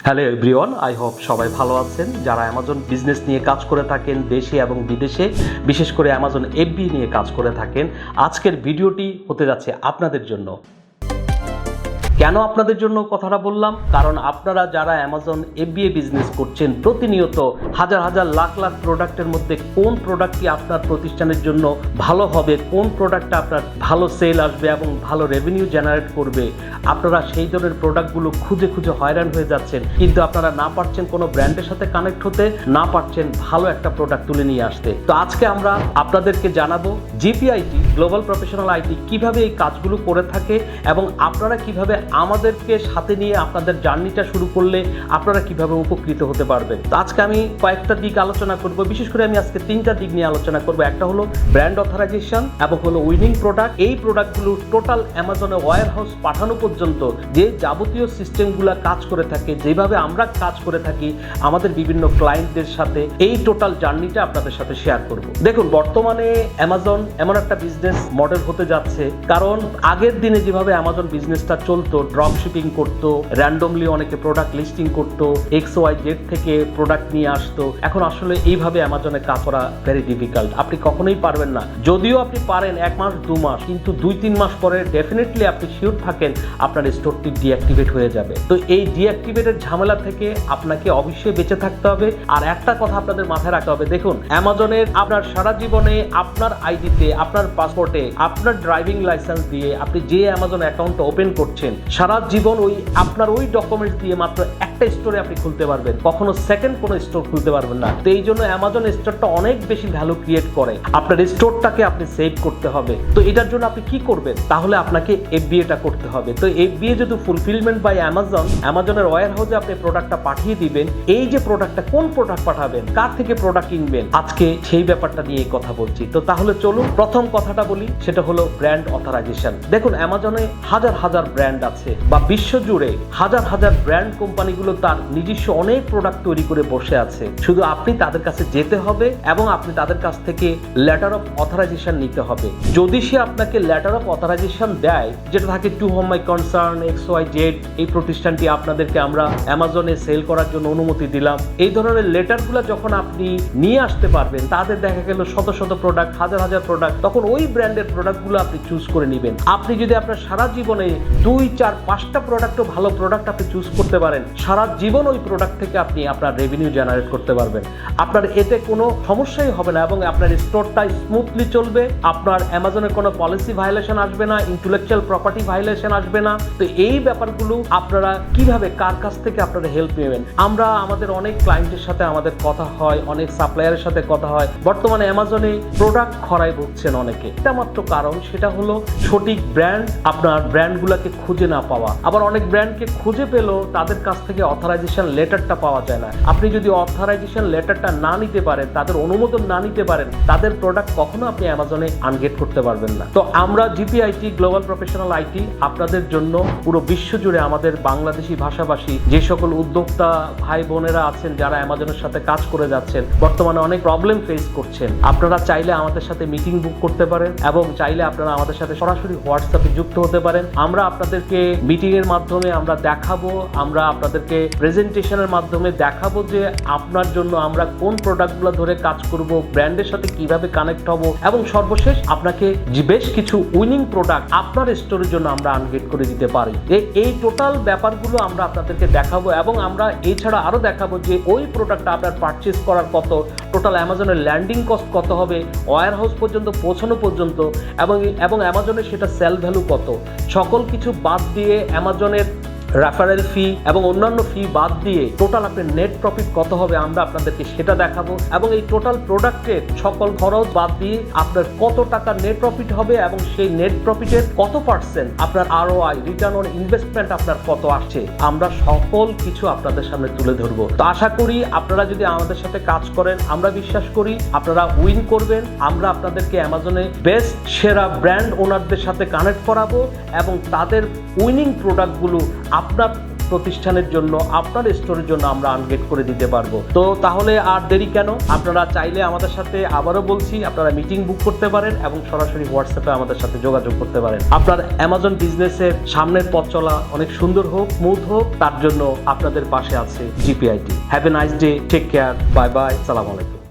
Hello everyone, I hope সবাই ভালো আছেন। যারা অ্যামাজন বিজনেস নিয়ে কাজ করে থাকেন দেশে এবং বিদেশে, বিশেষ করে অ্যামাজন এফবি নিয়ে কাজ করে থাকেন, আজকের ভিডিওটি হতে যাচ্ছে আপনাদের জন্য। কেন আপনাদের জন্য কথাটা বললাম? কারণ আপনারা যারা অ্যামাজন এফবিএ বিজনেস করছেন, প্রতিনিয়ত হাজার হাজার লাখ লাখ প্রোডাক্টের মধ্যে কোন প্রোডাক্টটি আপনার প্রতিষ্ঠানের জন্য ভালো হবে, কোন প্রোডাক্টটা আপনার ভালো সেল আসবে এবং ভালো রেভিনিউ জেনারেট করবে, আপনারা সেই ধরনের প্রোডাক্টগুলো খুঁজে খুঁজে হয়রান হয়ে যাচ্ছেন, কিন্তু আপনারা না পারছেন কোনো ব্র্যান্ডের সাথে কানেক্ট হতে, না পারছেন ভালো একটা প্রোডাক্ট তুলে নিয়ে আসতে। তো আজকে আমরা আপনাদেরকে জানাবো জিপিআইটি গ্লোবাল প্রফেশনাল আইটি কিভাবে এই কাজগুলো করে থাকে এবং আপনারা কিভাবে আমাদেরকে সাথে নিয়ে আপনাদের জার্নিটা শুরু করলে আপনারা কিভাবে উপকৃত হতে পারবেন। তো আজকে আমি কয়েকটা দিক আলোচনা করব, বিশেষ করে আমি আজকে তিনটা দিক নিয়ে আলোচনা করব। একটা হলো ব্র্যান্ড অথরাইজেশন এবং হলো উইনিং প্রোডাক্ট। এই প্রোডাক্টগুলো টোটাল অ্যামাজনে ওয়্যার হাউস পাঠানো পর্যন্ত যে যাবতীয় সিস্টেমগুলো কাজ করে থাকে, যেভাবে আমরা কাজ করে থাকি আমাদের বিভিন্ন ক্লায়েন্টদের সাথে, এই টোটাল জার্নিটা আপনাদের সাথে শেয়ার করব। দেখুন, বর্তমানে অ্যামাজন এমন একটা বিজনেস মডেল হতে যাচ্ছে, কারণ আগের দিনে যেভাবে অ্যামাজন বিজনেসটা চলতো, ড্রপ শিপিং করতো, র্যান্ডমলি অনেকে প্রোডাক্ট লিস্টিং করতো, XYZ থেকে প্রোডাক্ট নিয়ে আসতো, এখন আসলে এইভাবে অ্যামাজনে কাজ করা ভেরি ডিফিকাল্ট। আপনি কখনোই পারবেন না। যদিও আপনি পারেন 1 মাস 2 মাস, কিন্তু 2-3 মাস পরে ডেফিনেটলি আপনি শিওর থাকেন আপনার স্টোরটি ডিঅ্যাক্টিভেট হয়ে যাবে। তো এই ডিঅ্যাক্টিভেটের ঝামেলা থেকে আপনাকে অবশ্যই বেঁচে থাকতে হবে। আর একটা কথা আপনাদের মাথায় রাখতে হবে, দেখুন অ্যামাজনের আপনার সারা জীবনে আপনার আইডিতে, আপনার পাসপোর্টে, আপনার ড্রাইভিং লাইসেন্স দিয়ে আপনি যে অ্যামাজন অ্যাকাউন্ট ওপেন করছেন, সারা জীবন ওই আপনার ওই ডকুমেন্টস দিয়ে মাত্র একটা স্টোরে আপনি খুলতে পারবেন, কখনো সেকেন্ড কোনো স্টোর খুলতে পারবেন না। তো এই জন্য অ্যামাজন স্টোরটা অনেক বেশি ভ্যালু ক্রিয়েট করে। আপনার স্টোরটাকে আপনি সেভ করতে হবে। তো এটার জন্য আপনি কি করবেন? তাহলে আপনাকে এফবিএটা করতে হবে। তো এফবিএ যদি ফুলফিলমেন্ট বাই অ্যামাজনের ওয়্যার হাউসে আপনি প্রোডাক্টটা পাঠিয়ে দিবেন, এই যে প্রোডাক্টটা কোন প্রোডাক্ট পাঠাবেন, কার থেকে প্রোডাক্ট কিনবেন, আজকে সেই ব্যাপারটা নিয়ে কথা বলছি। তো তাহলে চলুন প্রথম কথাটা বলি, সেটা হলো ব্র্যান্ড অথরাইজেশন। দেখুন, অ্যামাজনে হাজার হাজার ব্র্যান্ড আছে, বা বিশ্বজুড়ে হাজার হাজার ব্র্যান্ড কোম্পানিগুলো তার নিজস্ব অনেক প্রোডাক্ট তৈরি করে বসে আছে। শুধু আপনি তাদের কাছে যেতে হবে এবং আপনি তাদের কাছ থেকে লেটার অফ অথরাইজেশন নিতে হবে। যদি সে আপনাকে লেটার অফ অথরাইজেশন দেয়, যেটা থাকে to whom my concern XYZ, এই প্রতিষ্ঠানটি আপনাদেরকে আমরা অ্যামাজনে সেল করার জন্য অনুমতি দিলাম, এই ধরনের লেটারগুলো যখন আপনি নিয়ে আসতে পারবেন, তাদের দেখা গেল শত শত প্রোডাক্ট, হাজার হাজার প্রোডাক্ট, তখন ওই ব্র্যান্ডের প্রোডাক্টগুলো আপনি চুজ করে নেবেন। আপনি যদি আপনার সারা জীবনে 2-4-5টা প্রোডাক্টও ভালো প্রোডাক্ট আপনি চুজ করতে পারেন, সারা জীবন ওই প্রোডাক্ট থেকে আপনি আপনার রেভিনিউ জেনারেট করতে পারবেন। আপনার এতে কোনো সমস্যাই হবে না এবং আপনার স্টোরটা স্মুথলি চলবে। আপনার অ্যামাজনের কোনো পলিসি ভায়োলেশন আসবে না, ইন্টেলেকচুয়াল প্রপার্টি ভায়োলেশন আসবে না। তো এই ব্যাপারগুলো আপনারা কিভাবে, কার কাছ থেকে আপনারা হেল্প নেবেন? আমরা আমাদের অনেক ক্লায়েন্টের সাথে আমাদের কথা হয়, অনেক সাপ্লায়ারের সাথে কথা হয়। বর্তমানে অ্যামাজনে প্রোডাক্ট খরায় ভুগছেন অনেকে। এটা মাত্র কারণ, সেটা হলো সঠিক ব্র্যান্ড, আপনার ব্র্যান্ডগুলোকে খুঁজে না পাওয়া। আবার অনেক ব্র্যান্ডকে খুঁজে পেলেও তাদের কাছ থেকে অথরাইজেশন লেটারটা পাওয়া যায় না। আপনি যদি অথরাইজেশন লেটারটা না নিতে পারেন, তাদের অনুমোদন না নিতে পারেন, তাদের প্রোডাক্ট কখনো আপনি অ্যামাজনে আনগেট করতে পারবেন না। তো আমরা জিপিআইটি গ্লোবাল প্রফেশনাল আইটি আপনাদের জন্য পুরো বিশ্ব জুড়ে আমাদের বাংলাদেশি ভাষাভাষী যে সকল উদ্যোক্তা ভাই বোনেরা আছেন, যারা অ্যামাজনের সাথে কাজ করে যাচ্ছেন, বর্তমানে অনেক প্রবলেম ফেস করছেন, আপনারা চাইলে আমাদের সাথে মিটিং বুক করতে পারেন এবং চাইলে আপনারা আমাদের সাথে সরাসরি হোয়াটসঅ্যাপে যুক্ত হতে পারেন। আমরা আপনাদেরকে মিটিং এর মাধ্যমে আমরা দেখাবো, আমরা আপনাদেরকে প্রেজেন্টেশনের মাধ্যমে দেখাবো যে আপনার জন্য আমরা কোন প্রোডাক্টগুলো ধরে কাজ করব, ব্র্যান্ডের সাথে কিভাবে কানেক্ট হব, এবং সর্বশেষ আপনাকে বেশ কিছু উইনিং প্রোডাক্ট আপনার স্টোরের জন্য আমরা আনগেট করে দিতে পারি। এই টোটাল ব্যাপারগুলো আমরা আপনাদেরকে দেখাবো এবং আমরা এছাড়া আরো দেখাবো যে ওই প্রোডাক্টটা আপনার পারচেজ করার কত, টোটাল অ্যামাজনের ল্যান্ডিং কস্ট কত হবে, ওয়্যার হাউস পর্যন্ত পৌঁছানো পর্যন্ত, এবং অ্যামাজনের সেটা সেল ভ্যালু কত, সকল কিছু বাদ দিয়ে অ্যামাজনের রেফারেল ফি এবং অন্যান্য ফি বাদ দিয়ে টোটাল আপনার নেট প্রফিট কত হবে আমরা আপনাদেরকে সেটা দেখাবো। এবং এই টোটাল প্রোডাক্টের সকল খরচ বাদ দিয়ে আপনার কত টাকা নেট প্রফিট হবে এবং সেই নেট প্রফিটের কত পার্সেন্ট আপনার ROI, রিটার্ন অন ইনভেস্টমেন্ট আপনার কত আসছে, আমরা সকল কিছু আপনাদের সামনে তুলে ধরবো। তো আশা করি আপনারা যদি আমাদের সাথে কাজ করেন, আমরা বিশ্বাস করি আপনারা উইন করবেন। আমরা আপনাদেরকে অ্যামাজনে বেস্ট সেরা ব্র্যান্ড ওনারদের সাথে কানেক্ট করাবো এবং তাদের উইনিং প্রোডাক্টগুলো আপনার প্রতিষ্ঠানের জন্য, আপনার স্টোরের জন্য আমরা আনগেট করে দিতে পারবো। তো তাহলে আর দেরি কেন? আপনারা চাইলে আমাদের সাথে, আবারও বলছি, আপনারা মিটিং বুক করতে পারেন এবং সরাসরি হোয়াটসঅ্যাপে আমাদের সাথে যোগাযোগ করতে পারেন। আপনার অ্যামাজন বিজনেসের সামনের পথ চলা অনেক সুন্দর হোক, স্মুথ হোক, তার জন্য আপনাদের পাশে আছে GPIT. Have a nice day, take care, bye bye, সালাম আলাইকুম।